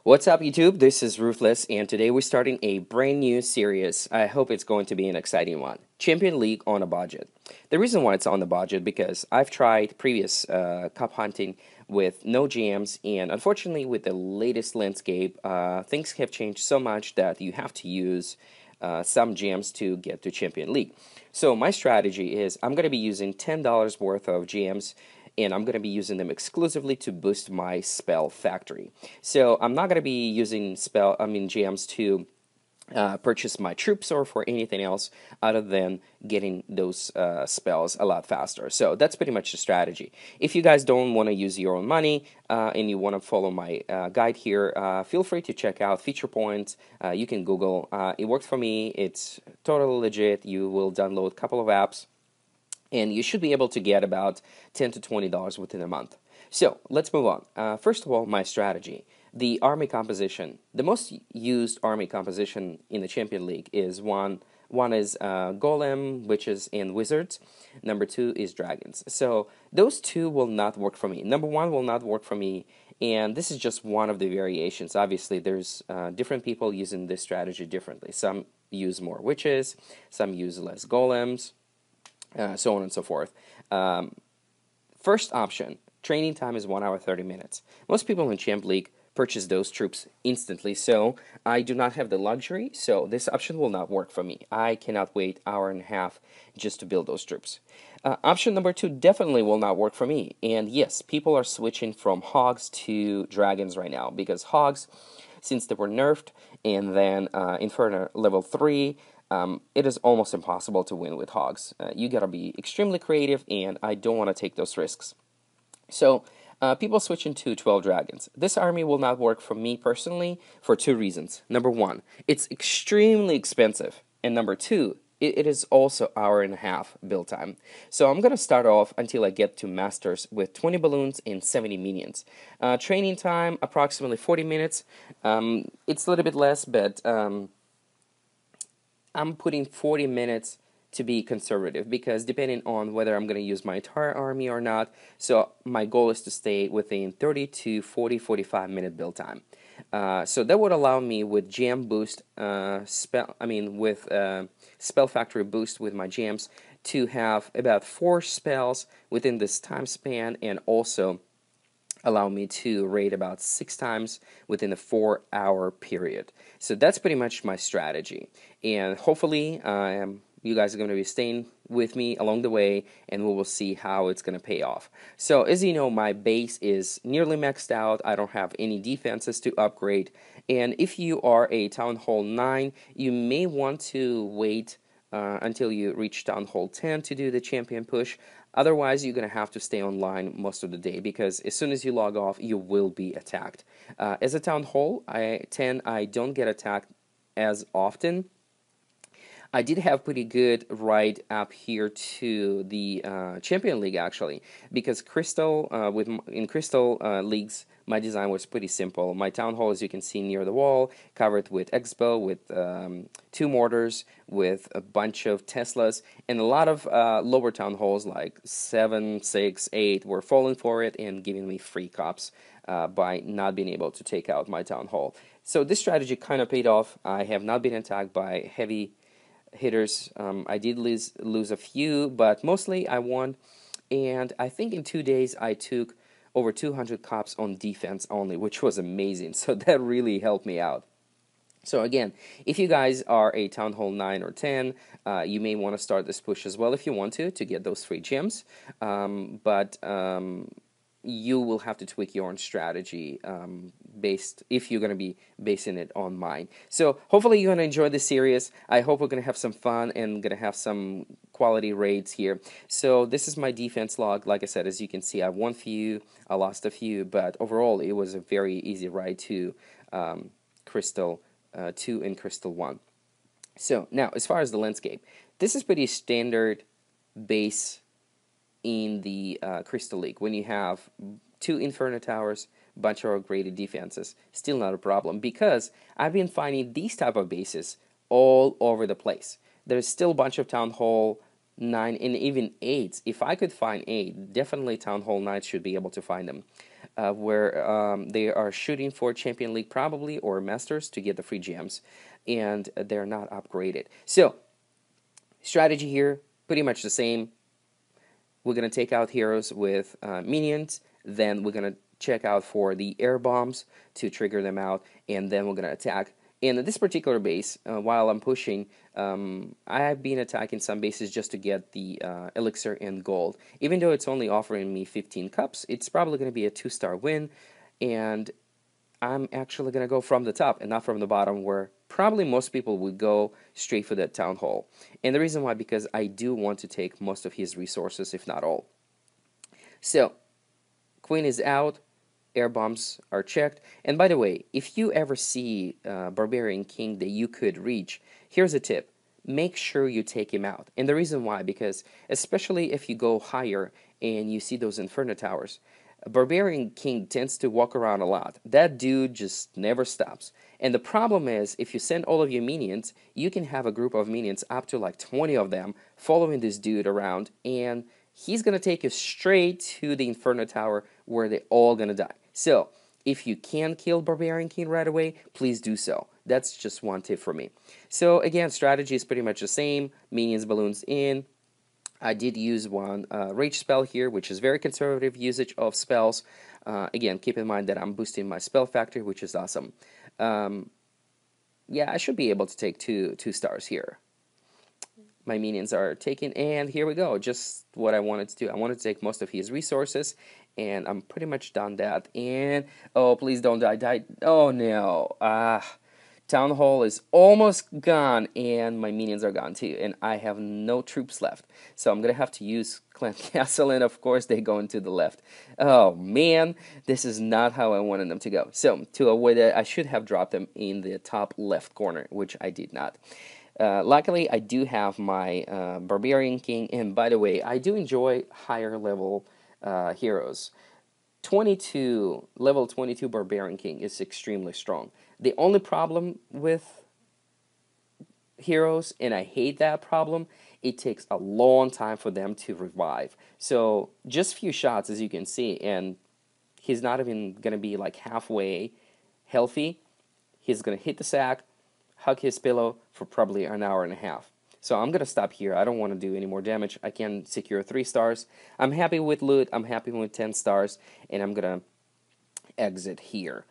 What's up, YouTube? This is Ruthless, and today we're starting a brand new series. I hope it's going to be an exciting one. Champion League on a budget. The reason why it's on the budget because I've tried previous cup hunting with no GMs, and unfortunately, with the latest landscape, things have changed so much that you have to use some GMs to get to Champion League. So my strategy is I'm going to be using $10 worth of GMs, and I'm going to be using them exclusively to boost my spell factory. So I'm not going to be using GMs to purchase my troops or for anything else other than getting those spells a lot faster. So that's pretty much the strategy. If you guys don't want to use your own money and you want to follow my guide here, feel free to check out feature points. You can Google. It worked for me. It's totally legit. You will download a couple of apps, and you should be able to get about $10 to $20 within a month. So let's move on. First of all, my strategy. The army composition. The most used army composition in the Champion League is one is Golem, Witches, and Wizards. Number two is Dragons. So those two will not work for me. Number one will not work for me, and this is just one of the variations. Obviously, there's different people using this strategy differently. Some use more Witches, some use less Golems, so on and so forth. First option, training time is 1 hour 30 minutes. Most people in Champ League purchase those troops instantly, so I do not have the luxury, so this option will not work for me. I cannot wait an hour and a half just to build those troops. Option number two definitely will not work for me, and yes, people are switching from Hogs to Dragons right now, because Hogs, since they were nerfed, and then Inferno level 3, it is almost impossible to win with Hogs. You gotta be extremely creative, and I don't want to take those risks. So, people switching to 12 Dragons. This army will not work for me personally for two reasons. Number one, it's extremely expensive, and number two, it is also hour and a half build time. So I'm gonna start off until I get to Masters with 20 balloons and 70 minions. Training time approximately 40 minutes. It's a little bit less, but I'm putting 40 minutes to be conservative, because depending on whether I'm going to use my entire army or not, so my goal is to stay within 30 to 45 minute build time. So that would allow me with jam boost, spell factory boost with my jams to have about 4 spells within this time span, and also allow me to raid about 6 times within a 4-hour period. So that's pretty much my strategy, and hopefully you guys are going to be staying with me along the way, and we will see how it's going to pay off. So as you know, my base is nearly maxed out. I don't have any defenses to upgrade, and if you are a Town Hall 9, you may want to wait until you reach Town Hall 10 to do the champion push. Otherwise, you're going to have to stay online most of the day, because as soon as you log off, you will be attacked. As a Town Hall 10, I don't get attacked as often. I did have pretty good ride up here to the Champion League, actually, because in Crystal Leagues, my design was pretty simple. My Town Hall, as you can see near the wall, covered with Expo, with 2 mortars, with a bunch of Teslas, and a lot of lower Town Halls like 7, 6, 8 were falling for it and giving me free cops by not being able to take out my Town Hall. So this strategy kind of paid off. I have not been attacked by heavy hitters. I did lose a few, but mostly I won, and I think in 2 days I took over 200 cops on defense only, which was amazing. So that really helped me out. So again, if you guys are a Town Hall 9 or 10, you may want to start this push as well if you want to get those free gems, but you will have to tweak your own strategy if you're going to be basing it on mine. So hopefully you're going to enjoy this series. I hope we're going to have some fun and going to have some quality raids here. So this is my defense log. Like I said, as you can see, I won a few, I lost a few, but overall it was a very easy ride to Crystal 2 and Crystal 1. So now, as far as the landscape, this is pretty standard base in the Crystal League. When you have 2 Inferno Towers, bunch of upgraded defenses, still not a problem, because I've been finding these type of bases all over the place. There's still a bunch of Town Hall 9 and even 8s. If I could find 8, definitely Town Hall 9 should be able to find them. where they are shooting for Champion League probably or Masters to get the free gems, and they're not upgraded. So strategy here, pretty much the same. We're going to take out heroes with minions, then we're going to check out for the air bombs to trigger them out, and then we're going to attack. In this particular base, while I'm pushing, I've been attacking some bases just to get the elixir and gold. Even though it's only offering me 15 cups, it's probably going to be a 2-star win, and I'm actually going to go from the top and not from the bottom, where probably most people would go straight for that town hall. And the reason why, because I do want to take most of his resources, if not all. So, Queen is out, air bombs are checked. And by the way, if you ever see Barbarian King that you could reach, here's a tip. Make sure you take him out. And the reason why, because especially if you go higher and you see those Inferno Towers, Barbarian King tends to walk around a lot. That dude just never stops. And the problem is, if you send all of your minions, you can have a group of minions, up to like 20 of them, following this dude around, and he's going to take you straight to the Inferno Tower where they're all going to die. So, if you can kill Barbarian King right away, please do so. That's just one tip for me. So, again, strategy is pretty much the same. Minions, balloons in. I did use one rage spell here, which is very conservative usage of spells. Again, keep in mind that I'm boosting my spell factor, which is awesome. Yeah, I should be able to take two stars here. My minions are taken, and here we go. Just what I wanted to do. I wanted to take most of his resources, and I'm pretty much done that. And, oh, please don't die. Oh, no. Town Hall is almost gone, and my minions are gone too, and I have no troops left. So I'm going to have to use Clan Castle, and of course they go into the left. Oh, man, this is not how I wanted them to go. So, to avoid that, I should have dropped them in the top left corner, which I did not. Luckily, I do have my Barbarian King, and by the way, I do enjoy higher level heroes. Level 22 Barbarian King is extremely strong. The only problem with heroes, and I hate that problem, it takes a long time for them to revive. So, just few shots, as you can see, and he's not even going to be like halfway healthy. He's going to hit the sack, hug his pillow for probably an hour and a half. So I'm going to stop here. I don't want to do any more damage. I can secure 3 stars. I'm happy with loot. I'm happy with 10 stars. And I'm going to exit here.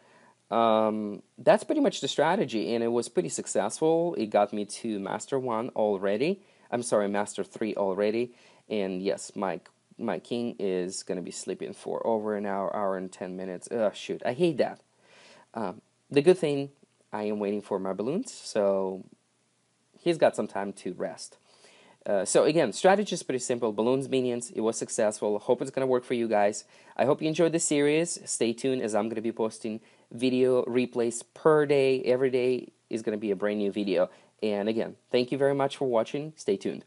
That's pretty much the strategy. And it was pretty successful. It got me to Master 1 already. I'm sorry, Master 3 already. And yes, my king is going to be sleeping for over an hour and 10 minutes. Ugh, shoot. I hate that. The good thing, I am waiting for my balloons, so he's got some time to rest. So again, strategy is pretty simple. Balloons, minions, it was successful. Hope it's going to work for you guys. I hope you enjoyed this series. Stay tuned, as I'm going to be posting video replays per day. Every day is going to be a brand new video. And again, thank you very much for watching. Stay tuned.